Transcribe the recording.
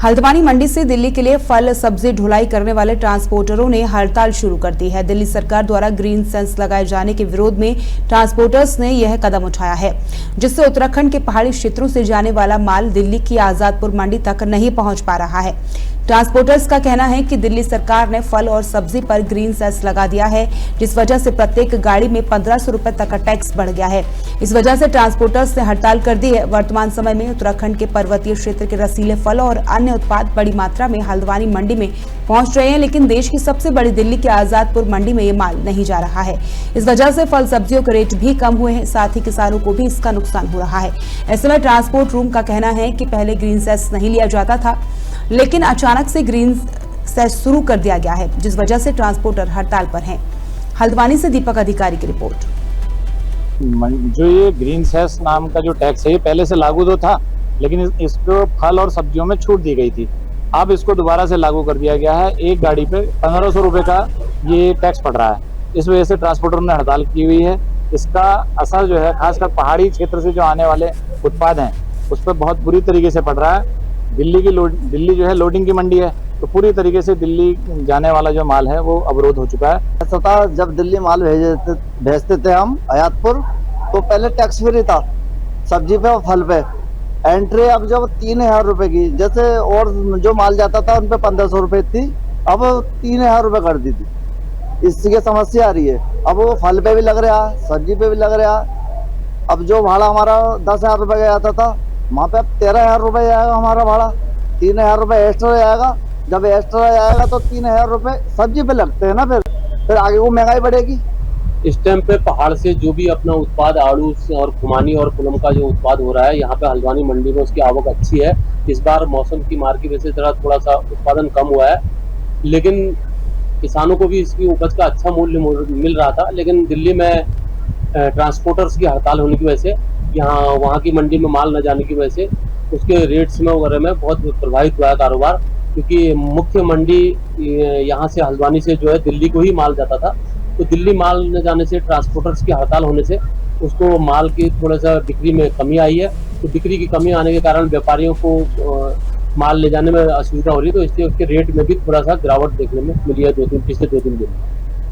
हल्द्वानी मंडी से दिल्ली के लिए फल सब्जी ढुलाई करने वाले ट्रांसपोर्टरों ने हड़ताल शुरू कर दी है। दिल्ली सरकार द्वारा ग्रीन सेंस लगाए जाने के विरोध में ट्रांसपोर्टर्स ने यह कदम उठाया है, जिससे उत्तराखंड के पहाड़ी क्षेत्रों से जाने वाला माल दिल्ली की आजादपुर मंडी तक नहीं पहुंच पा रहा है। ट्रांसपोर्टर्स का कहना है कि दिल्ली सरकार ने फल और सब्जी पर ग्रीन सेंस लगा दिया है, जिस वजह से प्रत्येक गाड़ी में 1500 रुपए तक का टैक्स बढ़ गया है। इस वजह से ट्रांसपोर्टर्स ने हड़ताल कर दी है। वर्तमान समय में उत्तराखंड के पर्वतीय क्षेत्र के रसीले फल और अन्य उत्पाद बड़ी मात्रा में हल्द्वानी मंडी में पहुंच रहे हैं, लेकिन देश की सबसे बड़ी दिल्ली के आजादपुर मंडी में ये माल नहीं जा रहा है। इस वजह से फल सब्जियों के रेट भी कम हुए हैं, साथ ही किसानों को भी इसका नुकसान हो रहा है। ऐसे में ट्रांसपोर्ट रूम का कहना है कि पहले ग्रीन सेंस नहीं लिया जाता था, लेकिन अचानक से ग्रीन सेंस शुरू कर दिया गया है, जिस वजह से ट्रांसपोर्टर हड़ताल पर हैं। हल्द्वानी से दीपक अधिकारी की रिपोर्ट। जो ये ग्रीन सेस नाम का जो टैक्स है, ये पहले से लागू तो था, लेकिन इसको फल और सब्जियों में छूट दी गई थी। अब इसको दोबारा से लागू कर दिया गया है। एक गाड़ी पे 1500 रुपए का ये टैक्स पड़ रहा है। इस वजह से ट्रांसपोर्टर ने हड़ताल की हुई है। इसका असर जो है खासकर पहाड़ी क्षेत्र से जो आने वाले उत्पाद हैं उस पर बहुत बुरी तरीके से पड़ रहा है। दिल्ली जो है लोडिंग की मंडी है, तो पूरी तरीके से दिल्ली जाने वाला जो माल है वो अवरोध हो चुका है। ऐसा था, जब दिल्ली माल भेजते थे हम आयातपुर, तो पहले टैक्स फ्री था सब्जी पे और फल पे। एंट्री अब जब 3000 रुपए की, जैसे और जो माल जाता था उन पे 1500 रुपए थी, अब 3000 रुपए कर दी थी। इसकी समस्या आ रही है। अब वो फल पे भी लग रहा, सब्जी पे भी लग रहा। अब जो भाड़ा हमारा 10,000 रुपए का आता था, वहाँ पे अब 13,000 रुपए आएगा हमारा भाड़ा। 3000 रुपए एक्स्ट्रा आएगा। जब एक्स्ट्रा आएगा तो 3000 रुपए सब्जी पे लगते हैं ना, फिर आगे वो महंगाई बढ़ेगी। इस टाइम पे पहाड़ से जो भी अपना उत्पाद आड़ू और खुमानी और कुलम का जो उत्पाद हो रहा है, यहाँ पे हल्द्वानी मंडी में उसकी आवक अच्छी है। इस बार मौसम की मार की वजह से थोड़ा सा उत्पादन कम हुआ है, लेकिन किसानों को भी इसकी उपज का अच्छा मूल्य मिल रहा था। लेकिन दिल्ली में ट्रांसपोर्टर्स की हड़ताल होने की वजह से, वहाँ की मंडी में माल न जाने की वजह से उसके रेट्स में वगैरह में बहुत प्रभावित हुआ है कारोबार, क्योंकि मुख्य मंडी यहाँ से हल्द्वानी से जो है दिल्ली को ही माल जाता था। तो दिल्ली माल न जाने से, ट्रांसपोर्टर्स की हड़ताल होने से उसको माल की थोड़ा सा बिक्री में कमी आई है। तो बिक्री की कमी आने के कारण व्यापारियों को माल ले जाने में असुविधा हो रही है, तो इसलिए उसके रेट में भी थोड़ा सा गिरावट देखने में मिली है पिछले 2-3 दिन में।